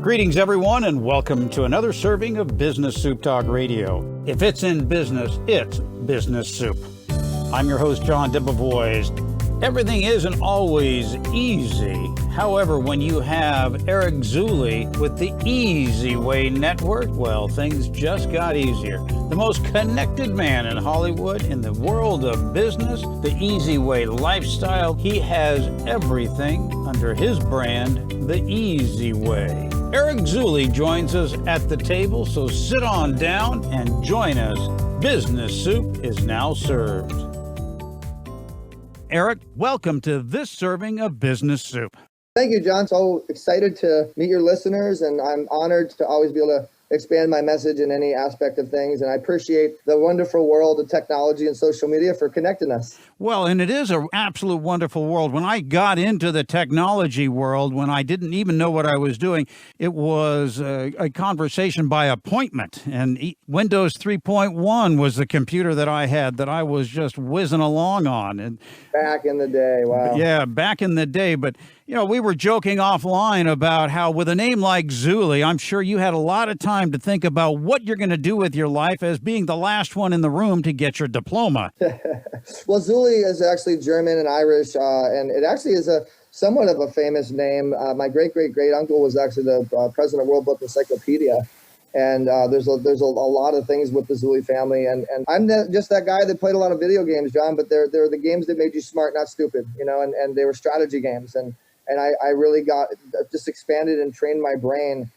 Greetings, everyone, and welcome to another serving of Business Soup Talk Radio. If it's in business, it's Business Soup. I'm your host, John DeBevoise. Everything isn't always easy. However, when you have Eric Zuley with the eZWay network, well, things just got easier. The most connected man in Hollywood in the world of business, the eZWay lifestyle, he has everything under his brand, the eZWay. Eric Zuley joins us at the table, so sit on down and join us. Business Soup is now served. Eric, welcome to this serving of Business Soup. Thank you, John. So excited to meet your listeners, and I'm honored to always be able to expand my message in any aspect of things. And I appreciate the wonderful world of technology and social media for connecting us. Well, and it is an absolute wonderful world. When I got into the technology world, when I didn't even know what I was doing, it was a conversation by appointment. And Windows 3.1 was the computer that I had that I was just whizzing along on. And back in the day, wow. Yeah, back in the day. But, you know, we were joking offline about how with a name like Zuley, I'm sure you had a lot of time to think about what you're going to do with your life as being the last one in the room to get your diploma. Well, Zuley is actually German and Irish, and it actually is a somewhat of a famous name. My great-great-great-uncle was actually the president of World Book Encyclopedia. And there's a lot of things with the Zuley family. And I'm just that guy that played a lot of video games, John, but they're the games that made you smart, not stupid, you know, and they were strategy games. And I really got just expanded and trained my brain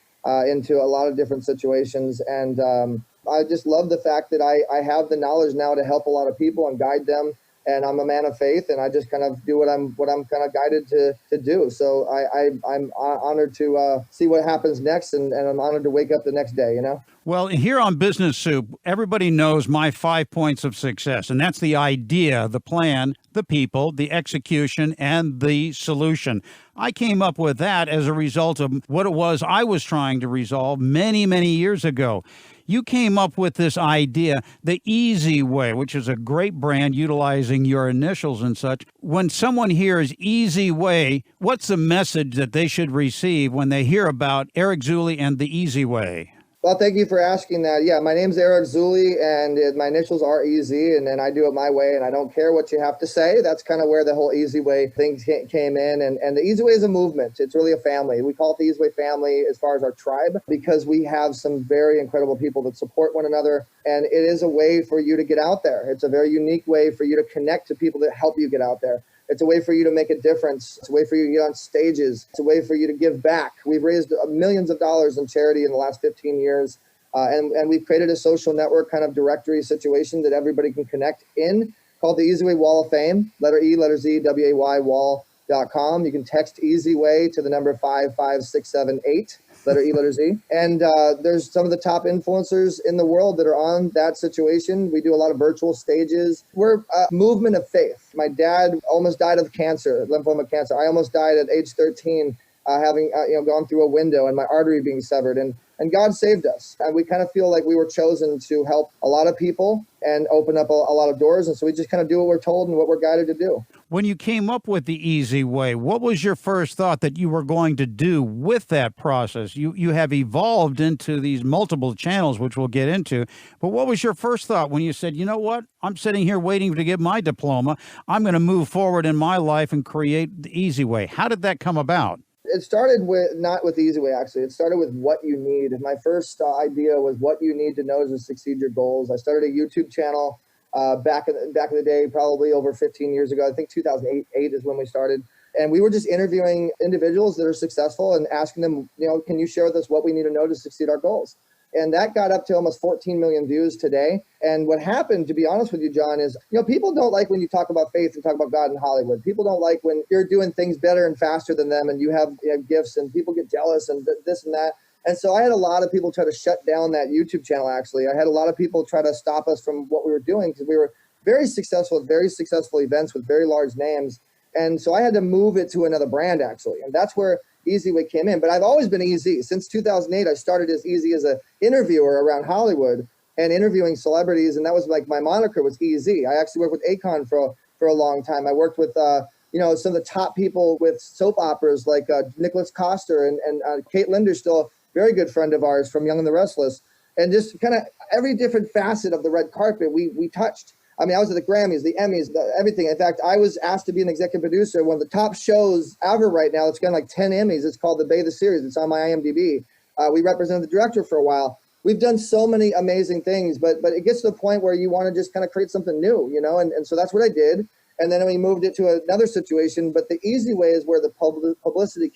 into a lot of different situations. And I just love the fact that I have the knowledge now to help a lot of people and guide them. And I'm a man of faith, and I just kind of do what I'm kind of guided to do. So I'm honored to see what happens next, and I'm honored to wake up the next day, you know? Well, here on Business Soup, everybody knows my 5 points of success, and that's the idea, the plan, the people, the execution, and the solution. I came up with that as a result of what it was I was trying to resolve many, many years ago. You came up with this idea, the eZWay, which is a great brand utilizing your initials and such. When someone hears eZWay, what's the message that they should receive when they hear about Eric Zuley and the eZWay? Well, thank you for asking that. Yeah, my name's Eric Zuley, and my initials are EZ, and then I do it my way, and I don't care what you have to say. That's kind of where the whole eZWay thing came in, and the eZWay is a movement. It's really a family. We call it the eZWay family as far as our tribe, because we have some very incredible people that support one another, and it is a way for you to get out there. It's a very unique way for you to connect to people that help you get out there. It's a way for you to make a difference. It's a way for you to get on stages. It's a way for you to give back. We've raised millions of dollars in charity in the last 15 years. And we've created a social network kind of directory situation that everybody can connect in, called the eZWay Wall of Fame, letter E, letter Z, W-A-Y, wall.com. You can text eZWay to the number 55678. Letter E, letter Z. And there's some of the top influencers in the world that are on that situation. We do a lot of virtual stages. We're a movement of faith. My dad almost died of cancer, lymphoma cancer. I almost died at age 13, having gone through a window and my artery being severed. And God saved us. And we kind of feel like we were chosen to help a lot of people and open up a lot of doors. And so we just kind of do what we're told and what we're guided to do. When you came up with the eZWay, what was your first thought that you were going to do with that process? You have evolved into these multiple channels, which we'll get into. But what was your first thought when you said, you know what, I'm sitting here waiting to get my diploma. I'm going to move forward in my life and create the eZWay. How did that come about? It started with, not with eZWay, actually. It started with what you need. My first idea was what you need to know to succeed your goals. I started a YouTube channel back in the day, probably over 15 years ago. I think 2008 is when we started. And we were just interviewing individuals that are successful and asking them, can you share with us what we need to know to succeed our goals? And that got up to almost 14 million views today. And what happened, to be honest with you, John, is, people don't like when you talk about faith and talk about God in Hollywood. People don't like when you're doing things better and faster than them and you have gifts, and people get jealous and this and that. And so I had a lot of people try to shut down that YouTube channel, actually. I had a lot of people try to stop us from what we were doing because we were very successful at very successful events with very large names. And so I had to move it to another brand, actually. And that's where eZWay came in. But I've always been EZ. Since 2008, I started as EZ as an interviewer around Hollywood and interviewing celebrities. And that was like my moniker was EZ. I actually worked with Akon for a long time. I worked with some of the top people with soap operas like Nicholas Coster and Kate Linder's still a very good friend of ours from Young and the Restless. And just kind of every different facet of the red carpet we touched. I mean, I was at the Grammys, the Emmys, everything. In fact, I was asked to be an executive producer. One of the top shows ever right now. It's got like 10 Emmys. It's called the BeBevoise series. It's on my IMDb. We represented the director for a while. We've done so many amazing things, but it gets to the point where you want to just kind of create something new, and so that's what I did. And then we moved it to another situation. But the eZWay is where the publicity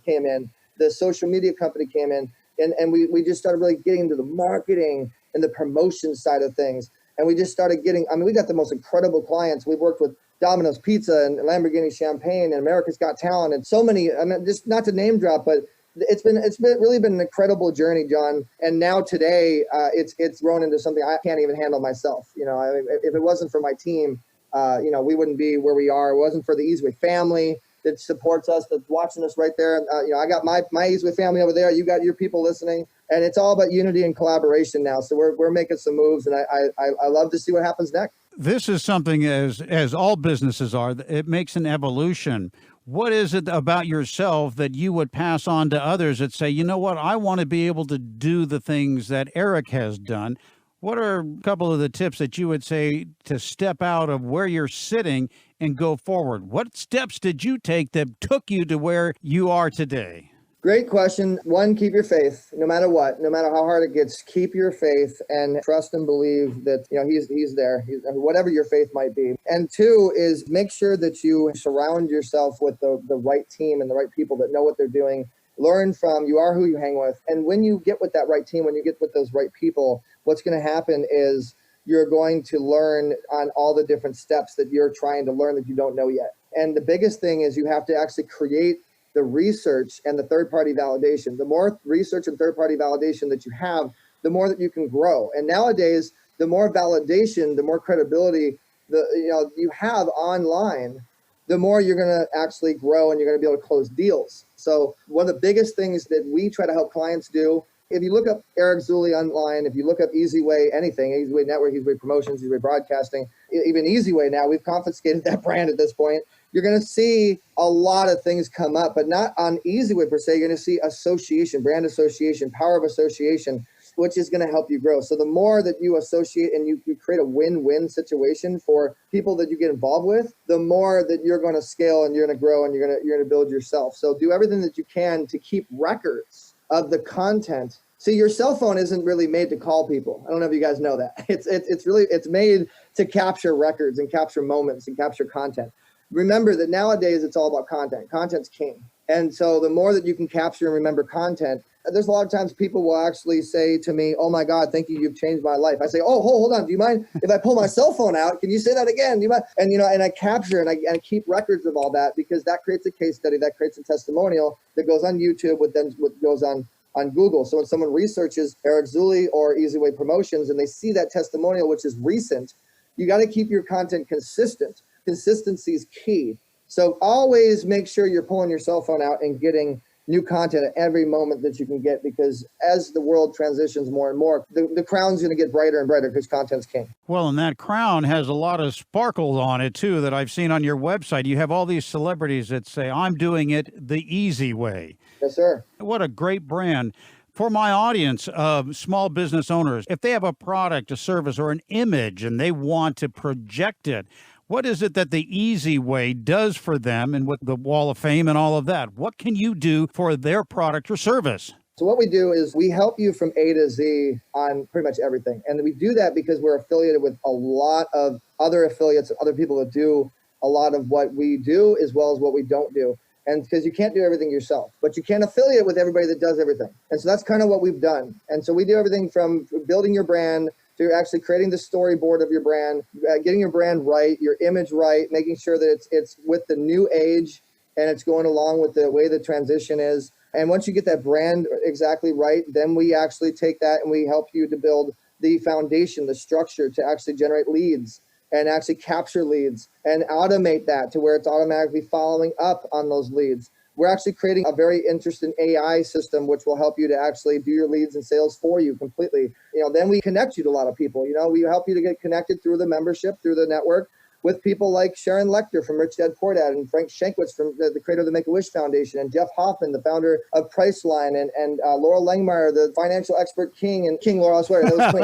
came in, the social media company came in, and we just started really getting into the marketing and the promotion side of things. And we just started getting, we got the most incredible clients. We've worked with Domino's Pizza and Lamborghini Champagne and America's Got Talent and so many, just not to name drop, but it's really been an incredible journey, John. And now today, it's grown into something I can't even handle myself. If it wasn't for my team, we wouldn't be where we are. It wasn't for the eZWay family that supports us, that's watching us right there. I got my eZWay family over there. You got your people listening, and it's all about unity and collaboration now. So we're making some moves, and I love to see what happens next. This is something, as all businesses are, it makes an evolution. What is it about yourself that you would pass on to others that say, you know what, I want to be able to do the things that Eric has done? What are a couple of the tips that you would say to step out of where you're sitting and go forward? What steps did you take that took you to where you are today? Great question. One, keep your faith, no matter what, no matter how hard it gets. Keep your faith and trust and believe that he's there, whatever your faith might be. And two is make sure that you surround yourself with the right team and the right people that know what they're doing. Learn from, you are who you hang with. And when you get with that right team, when you get with those right people, what's going to happen is you're going to learn on all the different steps that you're trying to learn that you don't know yet. And the biggest thing is you have to actually create the research and the third-party validation. The more research and third-party validation that you have, the more that you can grow. And nowadays, the more validation, the more credibility you have online, the more you're going to actually grow and you're going to be able to close deals. So one of the biggest things that we try to help clients do, if you look up Eric Zuley online, if you look up eZWay, anything, eZWay Network, eZWay Promotions, eZWay Broadcasting, even eZWay now, we've confiscated that brand at this point. You're going to see a lot of things come up, but not on eZWay per se. You're going to see association, brand association, power of association, which is going to help you grow. So the more that you associate and you create a win-win situation for people that you get involved with, the more that you're going to scale and you're going to grow and you're going to build yourself. So do everything that you can to keep records of the content. See, your cell phone isn't really made to call people. I don't know if you guys know that. It's made to capture records and capture moments and capture content. Remember that nowadays it's all about content. Content's king. And so the more that you can capture and remember content, there's a lot of times people will actually say to me, oh my God, thank you, you've changed my life. I say, oh, hold on, do you mind if I pull my cell phone out? Can you say that again? Do you mind? And I capture and I keep records of all that because that creates a case study, that creates a testimonial that goes on YouTube, what goes on Google. So when someone researches Eric Zuley or eZWay Promotions and they see that testimonial, which is recent, you got to keep your content consistent. Consistency is key. So always make sure you're pulling your cell phone out and getting new content at every moment that you can get, because as the world transitions more and more, the crown's going to get brighter and brighter because content's king. Well, and that crown has a lot of sparkles on it, too, that I've seen on your website. You have all these celebrities that say, I'm doing it the easy way. Yes, sir. What a great brand. For my audience of small business owners, if they have a product, a service, or an image and they want to project it, what is it that the eZWay does for them, and with the Wall of Fame and all of that? What can you do for their product or service? So what we do is we help you from A to Z on pretty much everything. And we do that because we're affiliated with a lot of other affiliates, other people that do a lot of what we do as well as what we don't do. And because you can't do everything yourself, but you can affiliate with everybody that does everything. And so that's kind of what we've done. And so we do everything from building your brand to actually creating the storyboard of your brand, getting your brand right, your image right, making sure that it's with the new age and it's going along with the way the transition is. And once you get that brand exactly right, then we actually take that and we help you to build the foundation, the structure to actually generate leads and actually capture leads and automate that to where it's automatically following up on those leads. We're actually creating a very interesting AI system, which will help you to actually do your leads and sales for you completely. Then we connect you to a lot of people. We help you to get connected through the membership, through the network. with people like Sharon Lechter from Rich Dad Poor Dad, and Frank Shankwitz from the creator of the Make-A-Wish Foundation, and Jeff Hoffman, the founder of Priceline, and Laurel Langmeyer, the financial expert king, and King Laurel, I swear, that was Queen.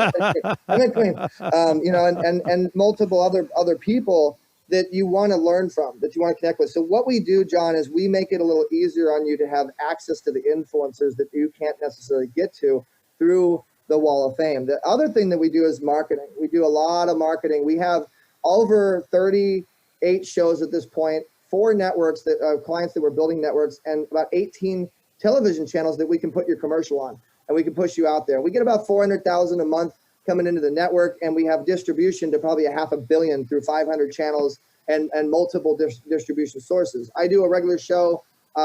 I meant Queen. You know, and multiple other people that you want to learn from, that you want to connect with. So what we do, John, is we make it a little easier on you to have access to the influencers that you can't necessarily get to through the Wall of Fame. The other thing that we do is marketing. We do a lot of marketing. We have over 38 shows at this point, 4 networks that clients that we're building networks, and about 18 television channels that we can put your commercial on, and we can push you out there. We get about 400,000 a month coming into the network, and we have distribution to probably $500 million through 500 channels and multiple distribution sources. I do a regular show,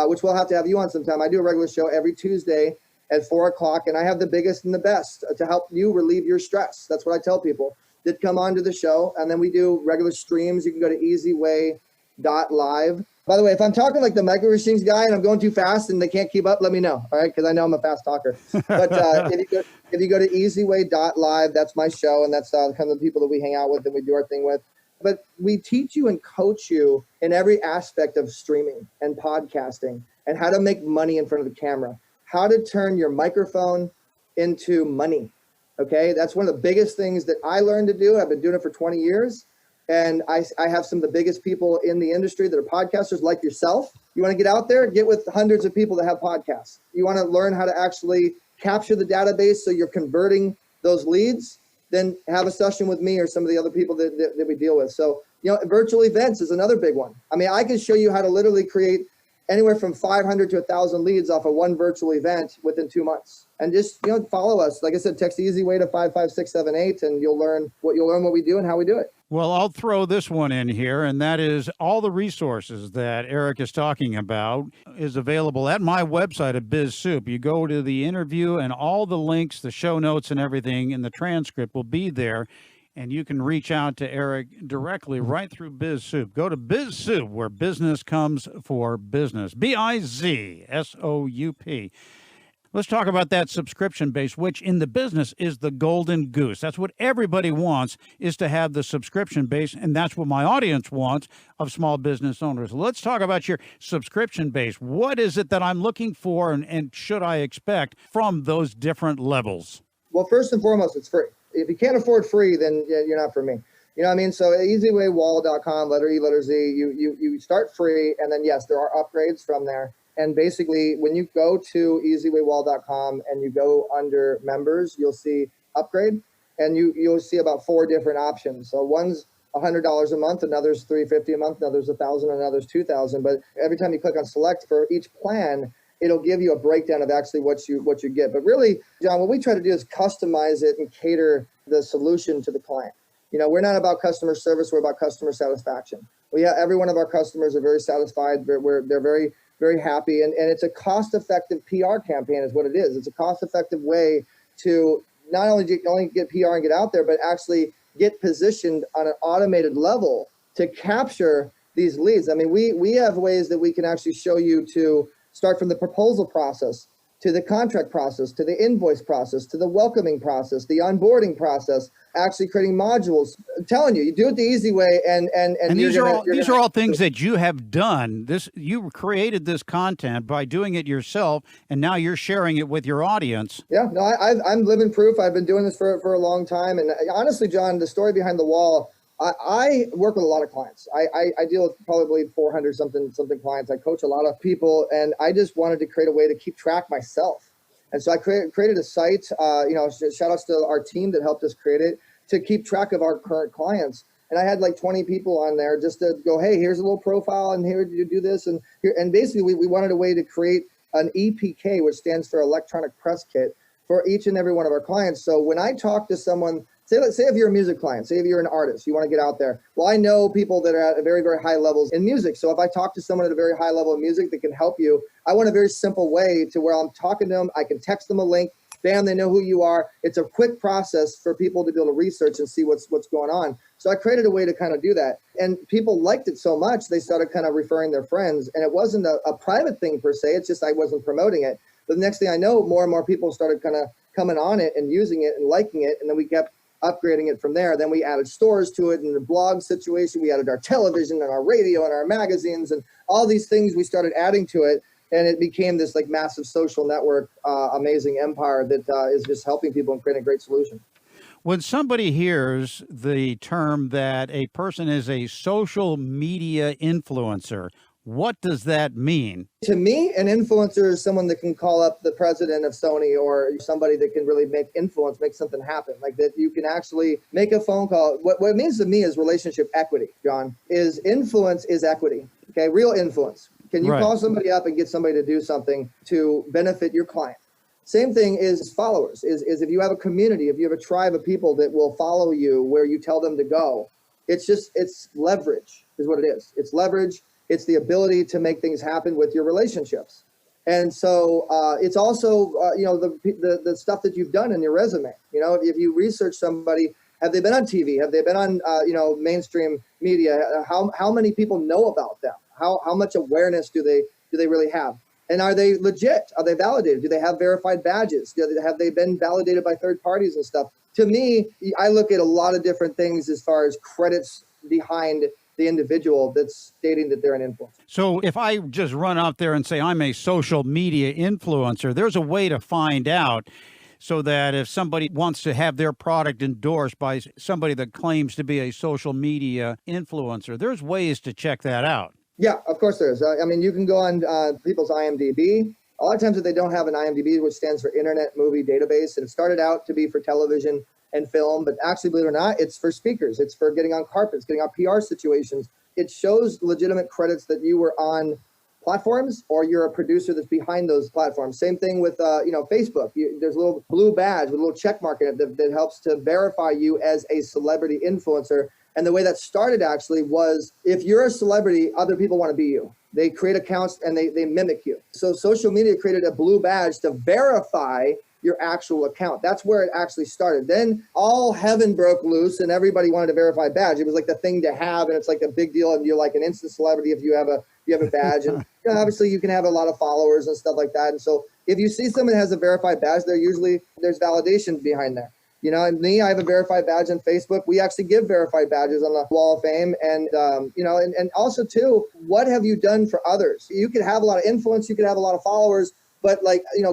which we'll have to have you on sometime. I do a regular show every Tuesday at 4 o'clock, and I have the biggest and the best to help you relieve your stress. That's what I tell people that come onto the show. And then we do regular streams. You can go to eZWay.live. By the way, if I'm talking like the Micro Machines guy and I'm going too fast and they can't keep up, let me know, all right? Because I know I'm a fast talker. But if you go to eZWay.live, that's my show, and that's kind of the people that we hang out with and we do our thing with. But we teach you and coach you in every aspect of streaming and podcasting and how to make money in front of the camera, how to turn your microphone into money, okay? That's one of the biggest things that I learned to do. I've been doing it for 20 years. And I have some of the biggest people in the industry that are podcasters like yourself. You want to get out there, get with hundreds of people that have podcasts. You want to learn how to actually capture the database so you're converting those leads, then have a session with me or some of the other people that we deal with. So, you know, virtual events is another big one. I mean, I can show you how to literally create anywhere from 500 to 1,000 leads off of one virtual event within 2 months. And just, you know, follow us. Like I said, text eZWay to 55678 and you'll learn what we do and how we do it. Well, I'll throw this one in here, and that is all the resources that Eric is talking about is available at my website at BizSoup. You go to the interview and all the links, the show notes and everything, and the transcript will be there. And you can reach out to Eric directly right through BizSoup. Go to BizSoup, where business comes for business. BizSoup. Let's talk about that subscription base, which in the business is the golden goose. That's what everybody wants, is to have the subscription base, and that's what my audience wants of small business owners. Let's talk about your subscription base. What is it that I'm looking for, and should I expect from those different levels? Well, first and foremost, it's free. If you can't afford free, then you're not for me. You know what I mean? So eZWayWall.com, letter E, letter Z, you start free, and then yes, there are upgrades from there. And basically, when you go to eZWayWall.com and you go under members, you'll see upgrade, and you'll see about 4 different options. So one's $100 a month, another's $350 a month, another's $1,000, anot's $2,000. But every time you click on select for each plan, it'll give you a breakdown of actually what you get. But really, John, what we try to do is customize it and cater the solution to the client. You know, we're not about customer service, we're about customer satisfaction. Every one of our customers are very satisfied. They're very, very happy. And it's a cost-effective PR campaign is what it is. It's a cost-effective way to not only get PR and get out there, but actually get positioned on an automated level to capture these leads. I mean, we have ways that we can actually show you to start from the proposal process, to the contract process, to the invoice process, to the welcoming process, the onboarding process, actually creating modules. I'm telling you, you do it the easy way, and these are all things that you have done. You created this content by doing it yourself, and now you're sharing it with your audience. Yeah, no, I'm living proof. I've been doing this for a long time, and honestly, John, the story behind the wall. I work with a lot of clients. I deal with probably 400 something clients. I coach a lot of people, and I just wanted to create a way to keep track myself. And so I created a site, shout outs to our team that helped us create it, to keep track of our current clients. And I had like 20 people on there just to go, hey, here's a little profile, and here you do this. And basically we wanted a way to create an EPK, which stands for electronic press kit, for each and every one of our clients. So when I talk to someone, say if you're a music client, say if you're an artist, you want to get out there. Well, I know people that are at very, very high levels in music. So if I talk to someone at a very high level of music that can help you, I want a very simple way to where I'm talking to them. I can text them a link. Bam, they know who you are. It's a quick process for people to be able to research and see what's going on. So I created a way to kind of do that. And people liked it so much, they started kind of referring their friends. And it wasn't a private thing per se. It's just I wasn't promoting it. But the next thing I know, more and more people started kind of coming on it and using it and liking it. And then we kept upgrading it from there. Then we added stores to it and the blog situation. We added our television and our radio and our magazines and all these things we started adding to it. And it became this like massive social network, amazing empire that is just helping people and creating a great solution. When somebody hears the term that a person is a social media influencer, what does that mean? To me, an influencer is someone that can call up the president of Sony or somebody that can really make something happen. Like that you can actually make a phone call. What it means to me is relationship equity, John, is influence is equity. Okay, real influence. Can you call somebody up and get somebody to do something to benefit your client? Same thing is followers, is if you have a community, if you have a tribe of people that will follow you where you tell them to go, it's leverage is what it is. It's leverage. It's the ability to make things happen with your relationships. And so it's also, the stuff that you've done in your resume. If you research somebody, have they been on TV? Have they been on, mainstream media? How many people know about them? How much awareness do they really have? And are they legit? Are they validated? Do they have verified badges? Have they been validated by third parties and stuff? To me, I look at a lot of different things as far as credits behind the individual that's stating that they're an influencer. So if I just run out there and say I'm a social media influencer, there's a way to find out so that if somebody wants to have their product endorsed by somebody that claims to be a social media influencer, there's ways to check that out. Yeah, of course there is. You can go on people's IMDb. A lot of times if they don't have an IMDb, which stands for Internet Movie Database, and it started out to be for television and film, but actually, believe it or not, it's for speakers. It's for getting on carpets, getting on PR situations. It shows legitimate credits that you were on platforms or you're a producer that's behind those platforms. Same thing with, Facebook. There's a little blue badge with a little check mark in it that helps to verify you as a celebrity influencer. And the way that started actually was if you're a celebrity, other people want to be you. They create accounts and they mimic you. So social media created a blue badge to verify your actual account. That's where it actually started. Then all heaven broke loose and everybody wanted a verified badge. It was like the thing to have, and it's like a big deal. And you're like an instant celebrity if you have a badge. And obviously you can have a lot of followers and stuff like that. And so if you see someone that has a verified badge, there's validation behind that. And me, I have a verified badge on Facebook. We actually give verified badges on the Wall of Fame. And, and also too, what have you done for others? You could have a lot of influence. You could have a lot of followers. But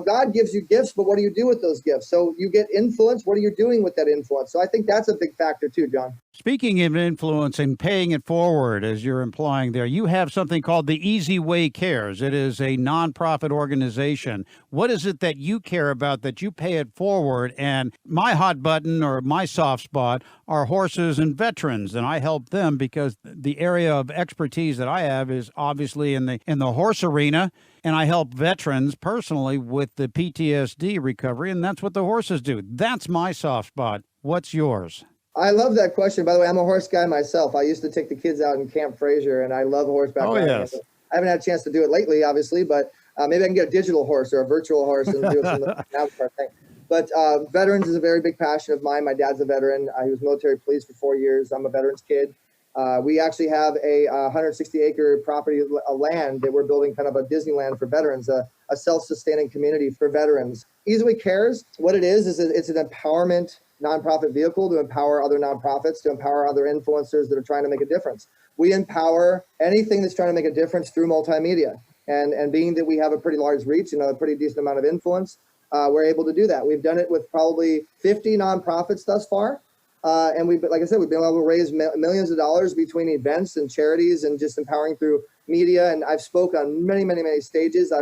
God gives you gifts, but what do you do with those gifts? So you get influence. What are you doing with that influence? So I think that's a big factor too, John. Speaking of influence and paying it forward, as you're implying there, you have something called the eZWay Cares. It is a nonprofit organization. What is it that you care about that you pay it forward? And my hot button or my soft spot are horses and veterans, and I help them because the area of expertise that I have is obviously in the horse arena. And I help veterans personally with the PTSD recovery, and that's what the horses do. That's my soft spot. What's yours? I love that question. By the way, I'm a horse guy myself. I used to take the kids out in Camp Fraser, and I love horseback riding. Yes. I haven't had a chance to do it lately, obviously, but maybe I can get a digital horse or a virtual horse and do some avatar thing. But veterans is a very big passion of mine. My dad's a veteran. He was military police for 4 years. I'm a veteran's kid. We actually have a 160-acre property of land that we're building kind of a Disneyland for veterans, a self-sustaining community for veterans. eZWay Cares, what it is it's an empowerment nonprofit vehicle to empower other nonprofits, to empower other influencers that are trying to make a difference. We empower anything that's trying to make a difference through multimedia. And being that we have a pretty large reach and a pretty decent amount of influence, we're able to do that. We've done it with probably 50 nonprofits thus far. And like I said, we've been able to raise millions of dollars between events and charities and just empowering through media. And I've spoke on many, many, many stages.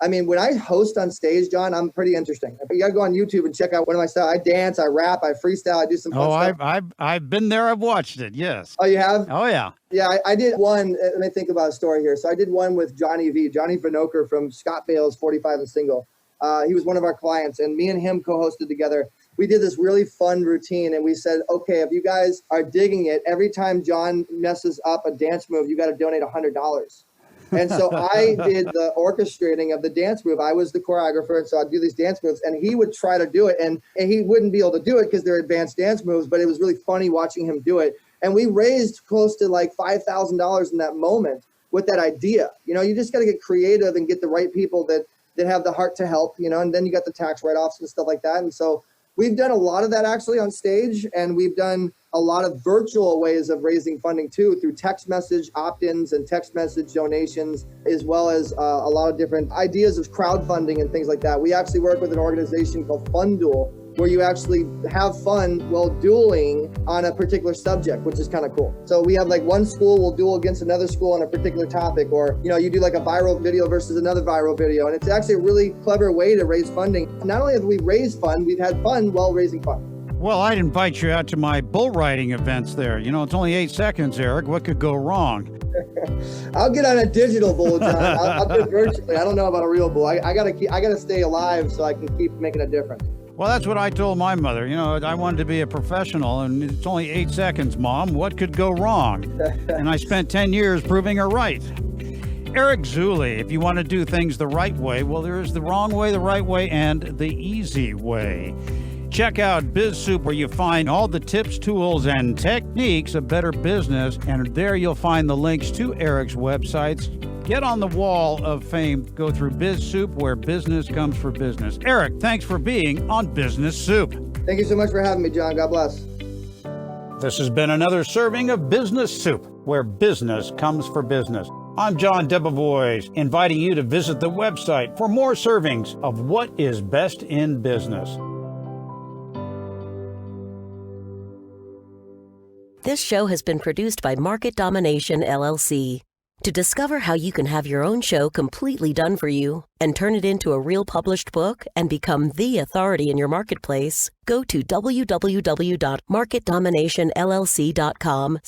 When I host on stage, John, I'm pretty interesting. You got to go on YouTube and check out one of my styles. I dance, I rap, I freestyle, I do some fun stuff. I've been there. I've watched it. Yes. Oh, you have? Oh, yeah. Yeah, I did one. Let me think about a story here. So I did one with Johnny Vinokur from Scott Bale's 45 and Single. He was one of our clients, and me and him co-hosted together. We did this really fun routine, and we said, okay, if you guys are digging it, every time John messes up a dance move, you got to donate $100. And so I did the orchestrating of the dance move. I was the choreographer, and so I'd do these dance moves, and he would try to do it, and he wouldn't be able to do it because they're advanced dance moves, but it was really funny watching him do it. And we raised close to like $5,000 in that moment with that idea. You just got to get creative and get the right people that have the heart to help, and then you got the tax write-offs and stuff like that. And so we've done a lot of that actually on stage, and we've done a lot of virtual ways of raising funding too, through text message opt-ins and text message donations, as well as a lot of different ideas of crowdfunding and things like that. We actually work with an organization called FunDuel, where you actually have fun while dueling on a particular subject, which is kind of cool. So we have like one school will duel against another school on a particular topic, or you do like a viral video versus another viral video, and it's actually a really clever way to raise funding. Not only have we raised fund, we've had fun while raising fund. Well, I'd invite you out to my bull riding events there. It's only 8 seconds, Eric. What could go wrong? I'll get on a digital bull, John. I'll do it virtually. I don't know about a real bull. I gotta stay alive so I can keep making a difference. Well, that's what I told my mother. I wanted to be a professional, and it's only 8 seconds, Mom. What could go wrong? And I spent 10 years proving her right. Eric Zuley, if you want to do things the right way, well, there is the wrong way, the right way, and the easy way. Check out BizSoup, where you find all the tips, tools, and techniques of better business, and there you'll find the links to Eric's websites. Get on the wall of fame. Go through BizSoup, where business comes for business. Eric, thanks for being on Business Soup. Thank you so much for having me, John. God bless. This has been another serving of Business Soup, where business comes for business. I'm John DeBevoise, inviting you to visit the website for more servings of what is best in business. This show has been produced by Market Domination, LLC. To discover how you can have your own show completely done for you and turn it into a real published book and become the authority in your marketplace, go to www.marketdominationllc.com/